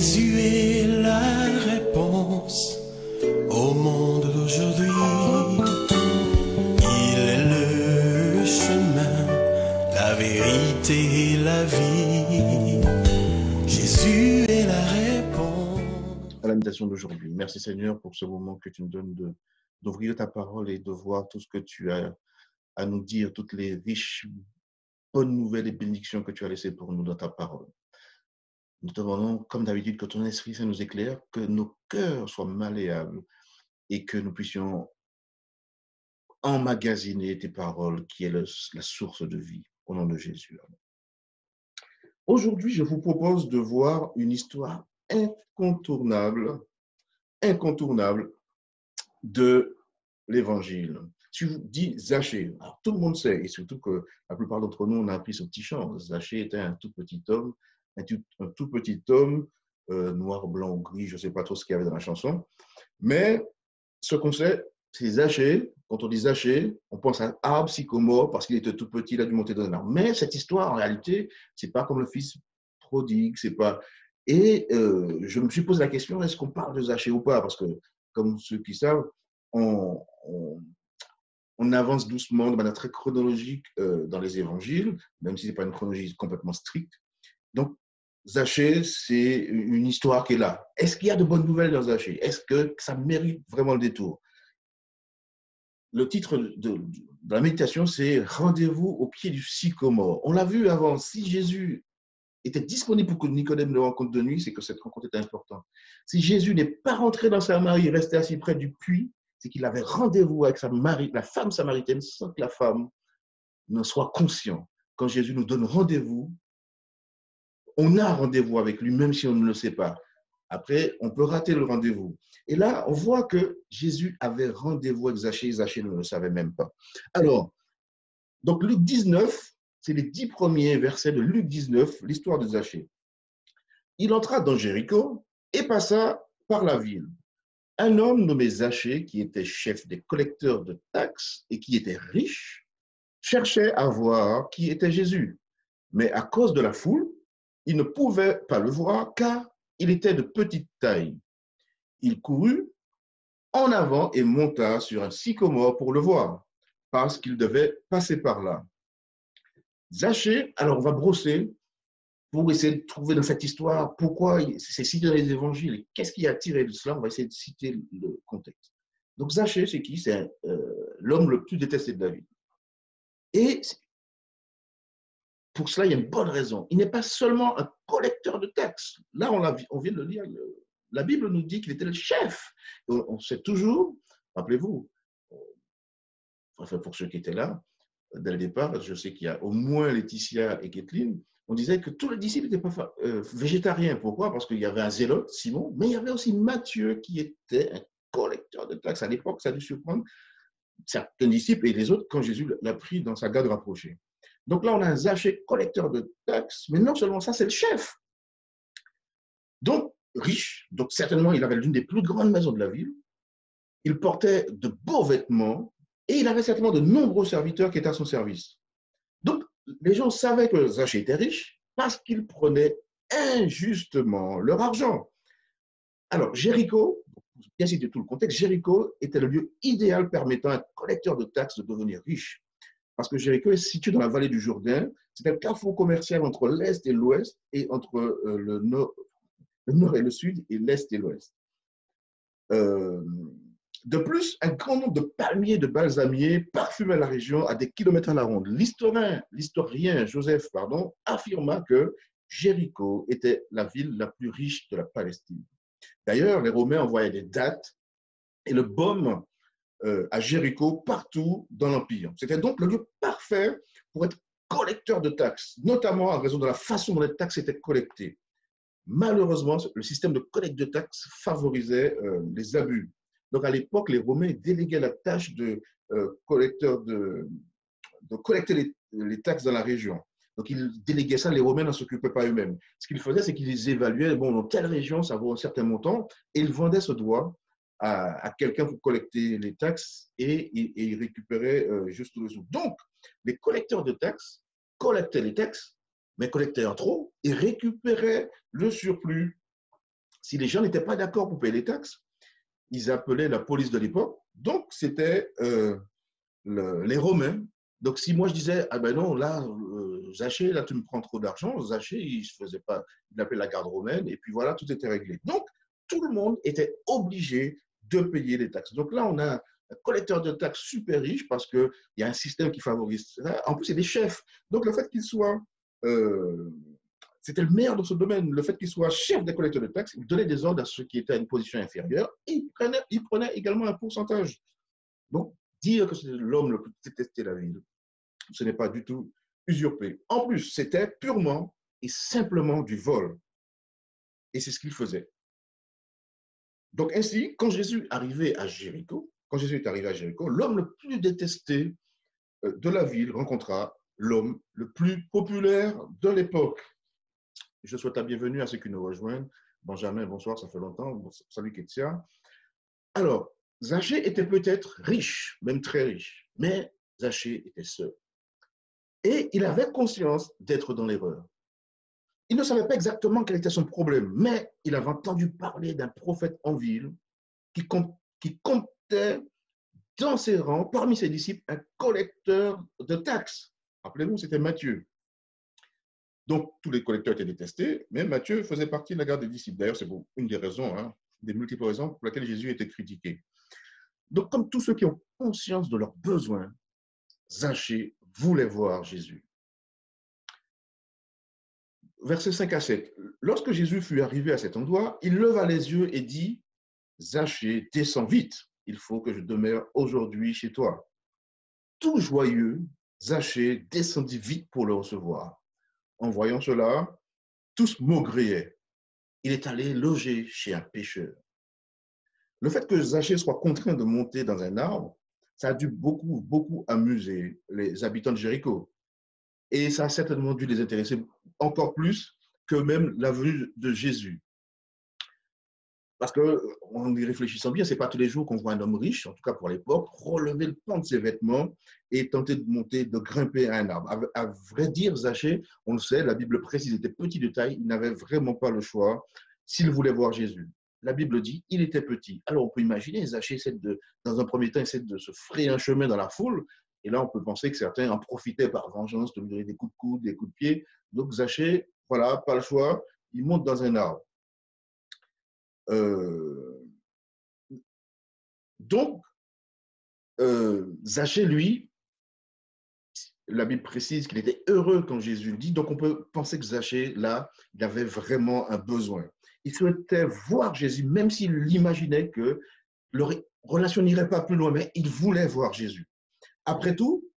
Jésus est la réponse au monde d'aujourd'hui. Il est le chemin, la vérité et la vie. Jésus est la réponse. À la méditation d'aujourd'hui. Merci Seigneur pour ce moment que tu nous donnes d'ouvrir ta parole et de voir tout ce que tu as à nous dire, toutes les riches bonnes nouvelles et bénédictions que tu as laissées pour nous dans ta parole. Nous te demandons, comme d'habitude, que ton Esprit Saint nous éclaire, que nos cœurs soient malléables et que nous puissions emmagasiner tes paroles qui est la source de vie. Au nom de Jésus. Aujourd'hui, je vous propose de voir une histoire incontournable de l'Évangile. Si je vous dis Zachée, alors tout le monde sait, et surtout que la plupart d'entre nous, on a appris ce petit chant. Zachée était un tout petit homme, noir, blanc ou gris, je ne sais pas trop ce qu'il y avait dans la chanson. Mais ce qu'on sait, c'est Zachée. Quand on dit Zachée, on pense à arbre, sycomore, parce qu'il était tout petit, il a dû monter dans un arbre. Mais cette histoire, en réalité, ce n'est pas comme le fils prodigue, c'est pas. Et je me suis posé la question, est-ce qu'on parle de Zachée ou pas? Parce que, comme ceux qui savent, on avance doucement, de manière très chronologique dans les évangiles, même si ce n'est pas une chronologie complètement stricte. Donc, Zachée, c'est une histoire qui est là. Est-ce qu'il y a de bonnes nouvelles dans Zachée? Est-ce que ça mérite vraiment le détour? Le titre de la méditation, c'est « Rendez-vous au pied du sycomore ». On l'a vu avant, si Jésus était disponible pour que Nicodème le rencontre de nuit, c'est que cette rencontre était importante. Si Jésus n'est pas rentré dans Samarie, resté assis près du puits, c'est qu'il avait rendez-vous avec la femme samaritaine sans que la femme ne soit consciente. Quand Jésus nous donne rendez-vous, on a rendez-vous avec lui, même si on ne le sait pas. Après, on peut rater le rendez-vous. Et là, on voit que Jésus avait rendez-vous avec Zachée. Zachée ne le savait même pas. Alors, donc Luc 19, c'est les 10 premiers versets de Luc 19, l'histoire de Zachée. Il entra dans Jéricho et passa par la ville. Un homme nommé Zachée, qui était chef des collecteurs de taxes et qui était riche, cherchait à voir qui était Jésus. Mais à cause de la foule, il ne pouvait pas le voir car il était de petite taille. Il courut en avant et monta sur un sycomore pour le voir, parce qu'il devait passer par là. Zachée, alors on va brosser pour essayer de trouver dans cette histoire pourquoi c'est cité dans les évangiles, qu'est-ce qui a tiré de cela, on va essayer de citer le contexte. Donc Zachée, c'est qui? C'est l'homme le plus détesté de David. Et pour cela, il y a une bonne raison. Il n'est pas seulement un collecteur de taxes. Là, on vient de le lire, la Bible nous dit qu'il était le chef. On sait toujours, rappelez-vous, enfin pour ceux qui étaient là, dès le départ, je sais qu'il y a au moins Laetitia et Kathleen, on disait que tous les disciples n'étaient pas végétariens. Pourquoi? Parce qu'il y avait un zélote, Simon, mais il y avait aussi Matthieu qui était un collecteur de taxes. À l'époque, ça a dû surprendre certains disciples et les autres quand Jésus l'a pris dans sa garde rapprochée. Donc là, on a un Zachée collecteur de taxes, mais non seulement ça, c'est le chef. Donc, riche, donc certainement, il avait l'une des plus grandes maisons de la ville. Il portait de beaux vêtements et il avait certainement de nombreux serviteurs qui étaient à son service. Donc, les gens savaient que Zachée était riche parce qu'il prenait injustement leur argent. Alors, Jéricho, pour bien citer tout le contexte, Jéricho était le lieu idéal permettant à un collecteur de taxes de devenir riche. Parce que Jéricho est situé dans la vallée du Jourdain. C'est un carrefour commercial entre l'Est et l'Ouest et entre le nord et le Sud et l'Est et l'Ouest. De plus, un grand nombre de palmiers, de balsamiers parfumaient la région à des kilomètres à la ronde. L'historien Joseph affirma que Jéricho était la ville la plus riche de la Palestine. D'ailleurs, les Romains envoyaient des dattes et le baume à Jéricho partout dans l'Empire. C'était donc le lieu parfait pour être collecteur de taxes, notamment en raison de la façon dont les taxes étaient collectées. Malheureusement, le système de collecte de taxes favorisait les abus. Donc, à l'époque, les Romains déléguaient la tâche de collecter les taxes dans la région. Donc, ils déléguaient ça, les Romains n'en s'occupaient pas eux-mêmes. Ce qu'ils faisaient, c'est qu'ils les évaluaient. Bon, dans telle région, ça vaut un certain montant, et ils vendaient ce droit à quelqu'un pour collecter les taxes et ils récupéraient juste le sous. Donc, les collecteurs de taxes collectaient les taxes, mais collectaient en trop et récupéraient le surplus si les gens n'étaient pas d'accord pour payer les taxes, ils appelaient la police de l'époque. Donc, c'était les Romains. Donc, si moi je disais, ah ben non, là, Zachée, là, tu me prends trop d'argent, Zachée, il ne faisait pas, il appelait la garde romaine, et puis voilà, tout était réglé. Donc, tout le monde était obligé de payer les taxes. Donc là, on a un collecteur de taxes super riche parce qu'il y a un système qui favorise ça. En plus, c'est des chefs. Donc, le fait qu'il soit, c'était le meilleur dans ce domaine, le fait qu'il soit chef des collecteurs de taxes, il donnait des ordres à ceux qui étaient à une position inférieure, et il prenait également un pourcentage. Donc, dire que c'était l'homme le plus détesté de la ville, ce n'est pas du tout usurpé. En plus, c'était purement et simplement du vol. Et c'est ce qu'il faisait. Donc ainsi, quand Jésus est arrivé à Jéricho, l'homme le plus détesté de la ville rencontra l'homme le plus populaire de l'époque. Je souhaite la bienvenue à ceux qui nous rejoignent. Benjamin, bonsoir, ça fait longtemps. Salut Kétia. Alors, Zachée était peut-être riche, même très riche, mais Zachée était seul. Et il avait conscience d'être dans l'erreur. Il ne savait pas exactement quel était son problème, mais il avait entendu parler d'un prophète en ville qui comptait dans ses rangs, parmi ses disciples, un collecteur de taxes. Rappelez-vous, c'était Matthieu. Donc, tous les collecteurs étaient détestés, mais Matthieu faisait partie de la garde des disciples. D'ailleurs, c'est une des raisons, des multiples raisons pour lesquelles Jésus était critiqué. Donc, comme tous ceux qui ont conscience de leurs besoins, Zachée voulait voir Jésus. Versets 5 à 7. Lorsque Jésus fut arrivé à cet endroit, il leva les yeux et dit, Zachée, descends vite, il faut que je demeure aujourd'hui chez toi. Tout joyeux, Zachée descendit vite pour le recevoir. En voyant cela, tous maugréaient. Il est allé loger chez un pêcheur. Le fait que Zachée soit contraint de monter dans un arbre, ça a dû beaucoup amuser les habitants de Jéricho. Et ça a certainement dû les intéresser encore plus que même la venue de Jésus. Parce qu'en y réfléchissant bien, ce n'est pas tous les jours qu'on voit un homme riche, en tout cas pour l'époque, relever le pan de ses vêtements et tenter de monter, de grimper à un arbre. À vrai dire, Zachée, on le sait, la Bible précise, il était petit de taille, il n'avait vraiment pas le choix s'il voulait voir Jésus. La Bible dit, il était petit. Alors on peut imaginer, Zachée dans un premier temps, essaie de se frayer un chemin dans la foule. Et là, on peut penser que certains en profitaient par vengeance de lui donner des coups de coude, des coups de pied. Donc Zachée, voilà, pas le choix, il monte dans un arbre. Donc, Zachée, lui, la Bible précise qu'il était heureux quand Jésus le dit. Donc, on peut penser que Zachée, là, il avait vraiment un besoin. Il souhaitait voir Jésus, même s'il imaginait que leur relation n'irait pas plus loin, mais il voulait voir Jésus. Après tout,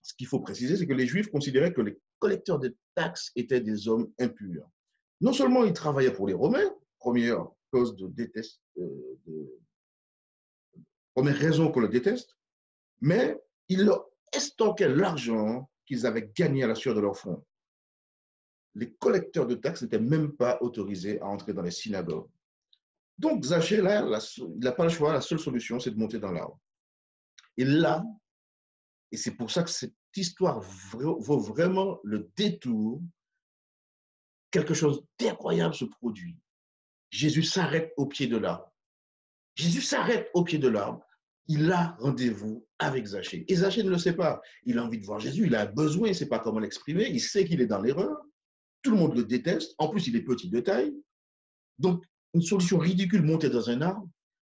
ce qu'il faut préciser, c'est que les Juifs considéraient que les collecteurs de taxes étaient des hommes impurs. Non seulement ils travaillaient pour les Romains, première cause première raison qu'on le déteste, mais ils leur estoquaient l'argent qu'ils avaient gagné à la sueur de leur front. Les collecteurs de taxes n'étaient même pas autorisés à entrer dans les synagogues. Donc, Zachée, là, il n'a pas le choix, la seule solution, c'est de monter dans l'arbre. Et là, et c'est pour ça que cette histoire vaut vraiment le détour, quelque chose d'incroyable se produit. Jésus s'arrête au pied de l'arbre. Jésus s'arrête au pied de l'arbre. Il a rendez-vous avec Zachée. Et Zachée ne le sait pas. Il a envie de voir Jésus, il a besoin, il ne sait pas comment l'exprimer, il sait qu'il est dans l'erreur. Tout le monde le déteste. En plus, il est petit de taille. Donc, une solution ridicule, monter dans un arbre.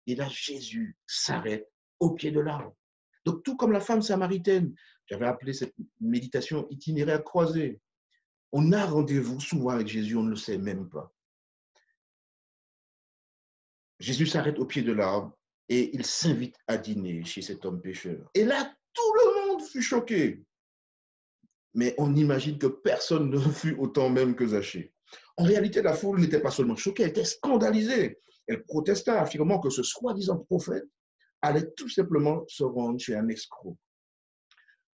Et là, Jésus s'arrête au pied de l'arbre. Donc, tout comme la femme samaritaine, j'avais appelé cette méditation itinéraire croisé. On a rendez-vous souvent avec Jésus, on ne le sait même pas. Jésus s'arrête au pied de l'arbre et il s'invite à dîner chez cet homme pécheur. Et là, tout le monde fut choqué. Mais on imagine que personne ne fut autant même que Zachée. En réalité, la foule n'était pas seulement choquée, elle était scandalisée. Elle protesta, affirmant que ce soi-disant prophète allait tout simplement se rendre chez un escroc.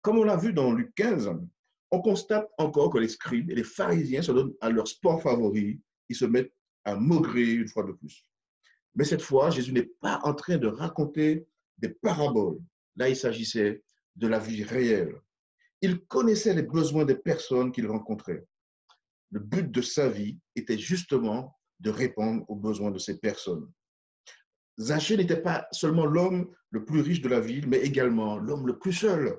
Comme on l'a vu dans Luc 15, on constate encore que les scribes et les pharisiens se donnent à leur sport favori, ils se mettent à maugréer une fois de plus. Mais cette fois, Jésus n'est pas en train de raconter des paraboles. Là, il s'agissait de la vie réelle. Il connaissait les besoins des personnes qu'il rencontrait. Le but de sa vie était justement de répondre aux besoins de ces personnes. Zachée n'était pas seulement l'homme le plus riche de la ville, mais également l'homme le plus seul.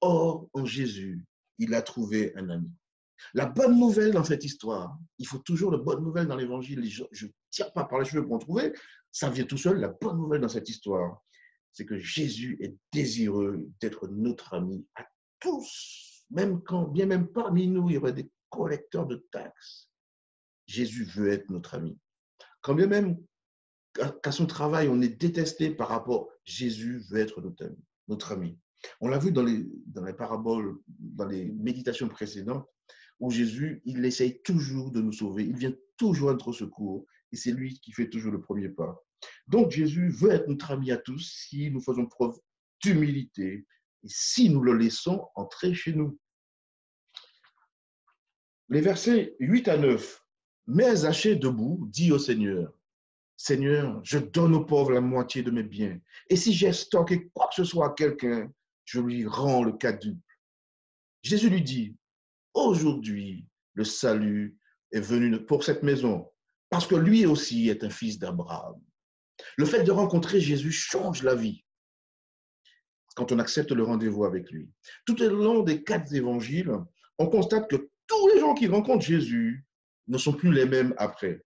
Or, en Jésus, il a trouvé un ami. La bonne nouvelle dans cette histoire, il faut toujours de bonnes nouvelles dans l'évangile. Je ne tire pas par les cheveux pour en trouver, ça vient tout seul. La bonne nouvelle dans cette histoire, c'est que Jésus est désireux d'être notre ami à tous. Même quand, bien même parmi nous, il y aurait des collecteurs de taxes. Jésus veut être notre ami. Quand bien même qu'à son travail, on est détesté par rapport, Jésus veut être notre ami. On l'a vu dans les paraboles, dans les méditations précédentes, où Jésus, il essaye toujours de nous sauver. Il vient toujours à notre secours et c'est lui qui fait toujours le premier pas. Donc Jésus veut être notre ami à tous si nous faisons preuve d'humilité et si nous le laissons entrer chez nous. Les versets 8 à 9. Mais Zachée debout dit au Seigneur, Seigneur, je donne aux pauvres la moitié de mes biens. Et si j'ai stocké quoi que ce soit à quelqu'un, je lui rends le quadruple. Jésus lui dit, aujourd'hui, le salut est venu pour cette maison, parce que lui aussi est un fils d'Abraham. Le fait de rencontrer Jésus change la vie quand on accepte le rendez-vous avec lui. Tout au long des 4 évangiles, on constate que tous les gens qui rencontrent Jésus ne sont plus les mêmes après.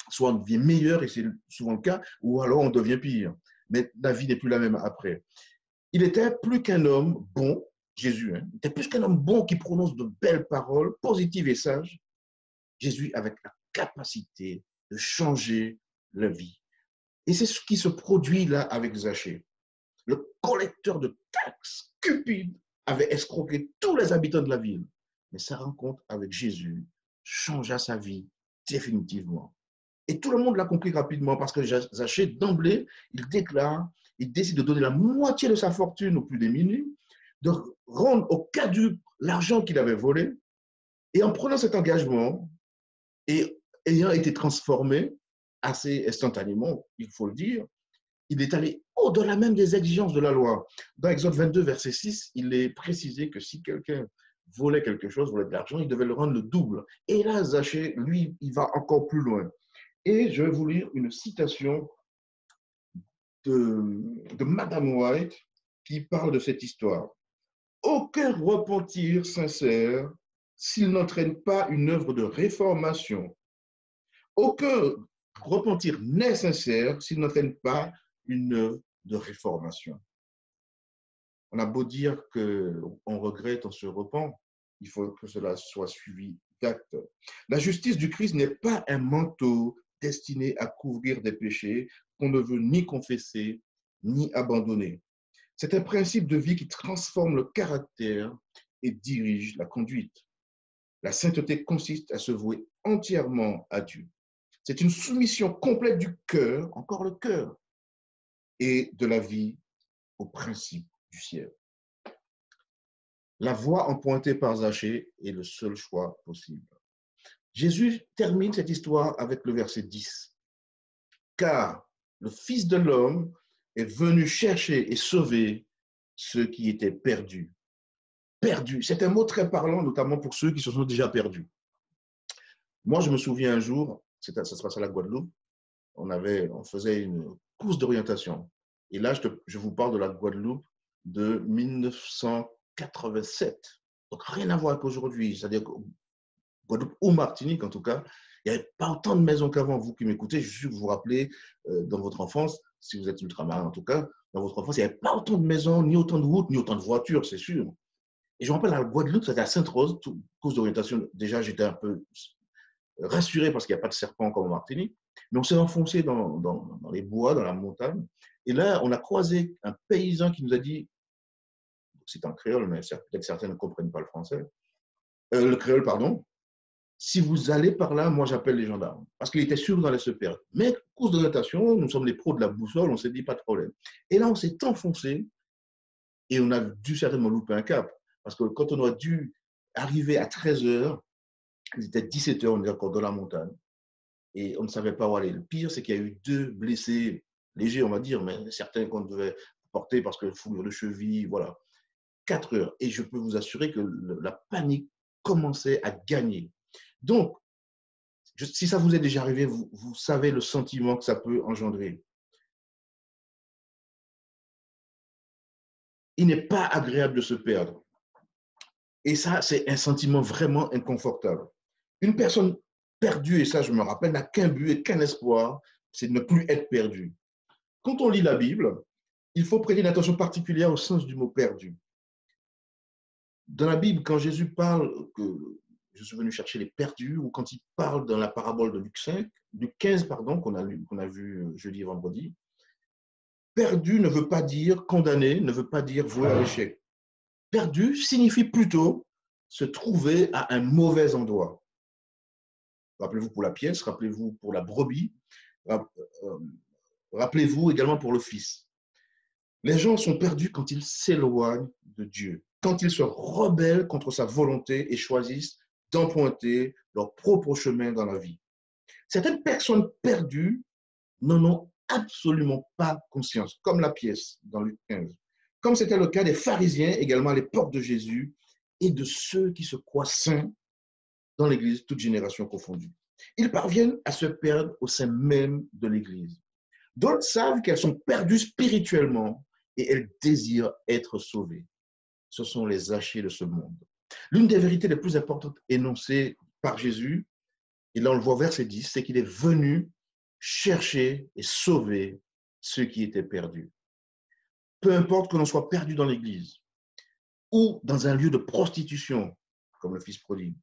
Soit on devient meilleur, et c'est souvent le cas, ou alors on devient pire. Mais la vie n'est plus la même après. Il était plus qu'un homme bon, Jésus, il était plus qu'un homme bon qui prononce de belles paroles, positives et sages. Jésus avec la capacité de changer la vie. Et c'est ce qui se produit là avec Zachée. Le collecteur de taxes, cupide, avait escroqué tous les habitants de la ville. Mais sa rencontre avec Jésus changea sa vie définitivement. Et tout le monde l'a compris rapidement parce que Zachée, d'emblée, il décide de donner la moitié de sa fortune aux plus démunis, de rendre au quadruple l'argent qu'il avait volé. Et en prenant cet engagement et ayant été transformé assez instantanément, il faut le dire, il est allé au-delà même des exigences de la loi. Dans Exode 22, verset 6, il est précisé que si quelqu'un volait quelque chose, volait de l'argent, il devait le rendre le double. Et là, Zachée, lui, il va encore plus loin. Et je vais vous lire une citation de Madame White qui parle de cette histoire. Aucun repentir sincère s'il n'entraîne pas une œuvre de réformation. Aucun repentir n'est sincère s'il n'entraîne pas une œuvre de réformation. On a beau dire qu'on regrette, on se repent, il faut que cela soit suivi d'actes. La justice du Christ n'est pas un manteau destiné à couvrir des péchés qu'on ne veut ni confesser ni abandonner. C'est un principe de vie qui transforme le caractère et dirige la conduite. La sainteté consiste à se vouer entièrement à Dieu. C'est une soumission complète du cœur, encore le cœur, et de la vie au principe du ciel. La voie empruntée par Zachée est le seul choix possible. Jésus termine cette histoire avec le verset 10. Car le Fils de l'homme est venu chercher et sauver ceux qui étaient perdus. Perdus, c'est un mot très parlant, notamment pour ceux qui se sont déjà perdus. Moi, je me souviens un jour, ça se passe à la Guadeloupe, on faisait une course d'orientation. Et là, je vous parle de la Guadeloupe de 1987. Donc, rien à voir avec aujourd'hui. C'est-à-dire que Guadeloupe ou Martinique, en tout cas, il n'y avait pas autant de maisons qu'avant. Vous qui m'écoutez, je suis sûr que vous vous rappelez, dans votre enfance, si vous êtes ultramarin en tout cas, dans votre enfance, il n'y avait pas autant de maisons, ni autant de routes, ni autant de voitures, c'est sûr. Et je me rappelle, à la Guadeloupe, c'était à Sainte-Rose, course d'orientation. Déjà, j'étais un peu rassuré parce qu'il n'y a pas de serpent comme en Martinique. Mais on s'est enfoncé dans les bois, dans la montagne. Et là, on a croisé un paysan qui nous a dit, c'est en créole, mais peut-être certains ne comprennent pas le français, le créole, pardon. Si vous allez par là, moi j'appelle les gendarmes. Parce qu'il était sûr qu'on allait se perdre. Mais course de natation, nous sommes les pros de la boussole, on s'est dit pas de problème. Et là, on s'est enfoncé et on a dû certainement louper un cap. Parce que quand on aurait dû arriver à 13 h, il était 17 h, on était encore dans la montagne. Et on ne savait pas où aller. Le pire, c'est qu'il y a eu 2 blessés légers, on va dire, mais certains qu'on devait porter parce que foulure de cheville, voilà. 4 heures. Et je peux vous assurer que la panique commençait à gagner. Donc, Si ça vous est déjà arrivé, vous savez le sentiment que ça peut engendrer. Il n'est pas agréable de se perdre. Et ça, c'est un sentiment vraiment inconfortable. Une personne perdue, et ça je me rappelle, n'a qu'un but et qu'un espoir, c'est de ne plus être perdu. Quand on lit la Bible, il faut prêter une attention particulière au sens du mot perdu. Dans la Bible, quand Jésus parle que je suis venu chercher les perdus, ou quand il parle dans la parabole de Luc 15, pardon, qu'on a vu jeudi et vendredi, perdu ne veut pas dire condamné, ne veut pas dire voué à l'échec. Perdu signifie plutôt se trouver à un mauvais endroit. Rappelez-vous pour la pièce, rappelez-vous pour la brebis, rappelez-vous également pour le fils. Les gens sont perdus quand ils s'éloignent de Dieu, quand ils se rebellent contre sa volonté et choisissent d'emprunter leur propre chemin dans la vie. Certaines personnes perdues n'en ont absolument pas conscience, comme la pièce dans Luc 15, comme c'était le cas des pharisiens également à l'époque de Jésus et de ceux qui se croient saints dans l'Église, toute génération confondue. Ils parviennent à se perdre au sein même de l'Église. D'autres savent qu'elles sont perdues spirituellement et elles désirent être sauvées. Ce sont les Zachées de ce monde. L'une des vérités les plus importantes énoncées par Jésus, et là on le voit verset 10, c'est qu'il est venu chercher et sauver ceux qui étaient perdus. Peu importe que l'on soit perdu dans l'Église ou dans un lieu de prostitution, comme le fils prodigue,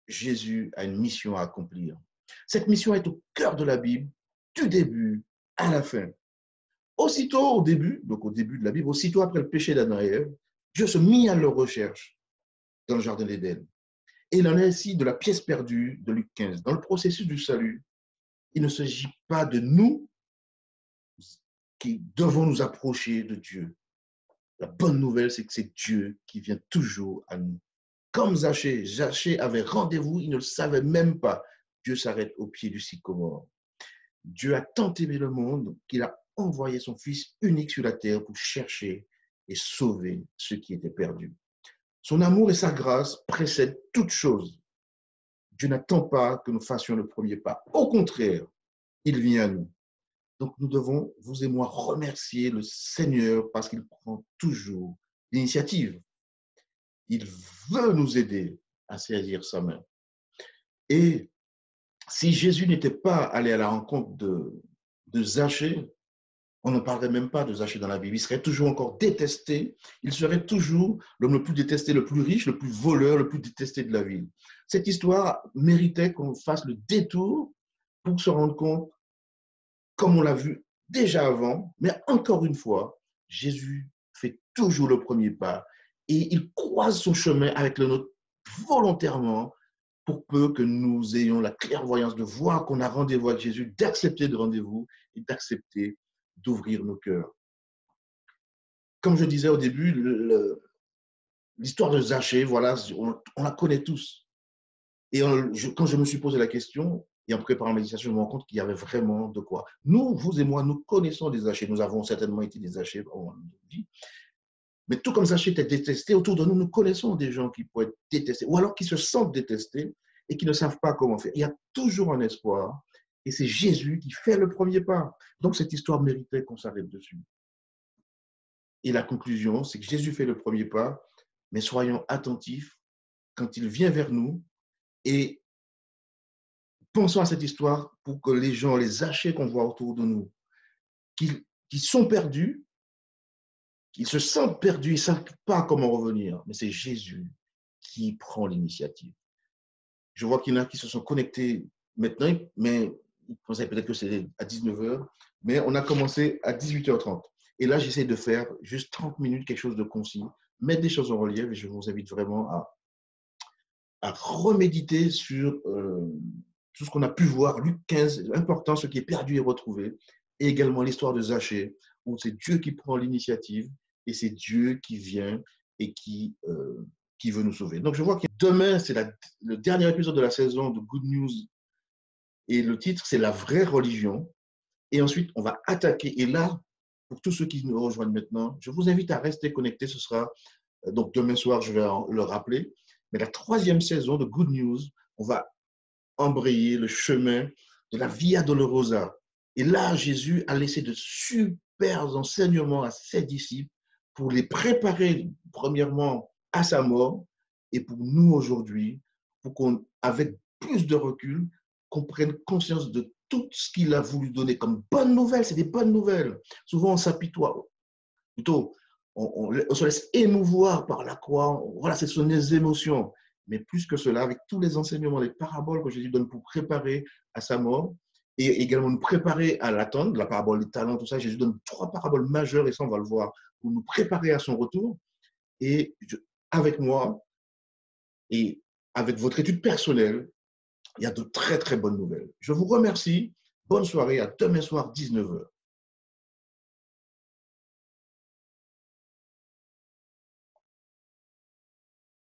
Jésus a une mission à accomplir. Cette mission est au cœur de la Bible, du début à la fin. Aussitôt au début, donc au début de la Bible, aussitôt après le péché d'Adam et Ève, Dieu se mit à leur recherche dans le jardin d'Éden. Et il en est ainsi de la pièce perdue de Luc 15. Dans le processus du salut, il ne s'agit pas de nous qui devons nous approcher de Dieu. La bonne nouvelle, c'est que c'est Dieu qui vient toujours à nous. Comme Zachée, Zachée avait rendez-vous, il ne le savait même pas. Dieu s'arrête au pied du sycomore. Dieu a tant aimé le monde qu'il a envoyé son Fils unique sur la terre pour chercher et sauver ceux qui étaient perdus. Son amour et sa grâce précèdent toutes choses. Dieu n'attend pas que nous fassions le premier pas. Au contraire, il vient à nous. Donc nous devons, vous et moi, remercier le Seigneur parce qu'il prend toujours l'initiative. Il veut nous aider à saisir sa main. Et si Jésus n'était pas allé à la rencontre de Zachée, on ne parlerait même pas de Zachée dans la Bible. Il serait toujours encore détesté. Il serait toujours l'homme le plus détesté, le plus riche, le plus voleur, le plus détesté de la ville. Cette histoire méritait qu'on fasse le détour pour se rendre compte, comme on l'a vu déjà avant, mais encore une fois, Jésus fait toujours le premier pas et il croise son chemin avec le nôtre volontairement pour peu que nous ayons la clairvoyance de voir qu'on a rendez-vous avec Jésus, d'accepter de rendez-vous et d'accepter d'ouvrir nos cœurs. Comme je disais au début, l'histoire de Zachée, voilà, on la connaît tous. Et quand je me suis posé la question, et en préparant la méditation, je me rends compte qu'il y avait vraiment de quoi. Nous, vous et moi, nous connaissons des Zachées. Nous avons certainement été des Zachées dans notre vie. Mais tout comme Zachée était détesté, autour de nous, nous connaissons des gens qui pourraient être détestés, ou alors qui se sentent détestés et qui ne savent pas comment faire. Il y a toujours un espoir, et c'est Jésus qui fait le premier pas. Donc, cette histoire méritait qu'on s'arrête dessus. Et la conclusion, c'est que Jésus fait le premier pas, mais soyons attentifs quand il vient vers nous et pensons à cette histoire pour que les gens, les Zachées qu'on voit autour de nous, qui sont perdus, qu'ils se sentent perdus, ils ne savent pas comment revenir, mais c'est Jésus qui prend l'initiative. Je vois qu'il y en a qui se sont connectés maintenant, mais ils pensaient peut-être que c'est à 19h, mais on a commencé à 18h30. Et là, j'essaie de faire juste 30 minutes, quelque chose de concis, mettre des choses en relief, et je vous invite vraiment à reméditer sur tout ce qu'on a pu voir. Luc 15, important, ce qui est perdu et retrouvé, et également l'histoire de Zachée, où c'est Dieu qui prend l'initiative, et c'est Dieu qui vient et qui veut nous sauver. Donc, je vois que demain, c'est le dernier épisode de la saison de Good News, et le titre, c'est La vraie religion. Et ensuite, on va attaquer. Et là, pour tous ceux qui nous rejoignent maintenant, je vous invite à rester connectés. Ce sera, donc demain soir, je vais le rappeler. Mais la 3e saison de Good News, on va embrayé le chemin de la Via Dolorosa. Et là, Jésus a laissé de super enseignements à ses disciples pour les préparer, premièrement, à sa mort, et pour nous aujourd'hui, pour qu'on, avec plus de recul, qu'on prenne conscience de tout ce qu'il a voulu donner comme bonnes nouvelles. C'est des bonnes nouvelles. Souvent, on s'apitoie. Plutôt, on se laisse émouvoir par la croix. Voilà, ce sont les émotions. Mais plus que cela, avec tous les enseignements, les paraboles que Jésus donne pour préparer à sa mort, et également nous préparer à l'attendre, la parabole des talents, tout ça, Jésus donne 3 paraboles majeures, et ça, on va le voir, pour nous préparer à son retour. Et avec moi, et avec votre étude personnelle, il y a de très, très bonnes nouvelles. Je vous remercie. Bonne soirée. À demain soir, 19h.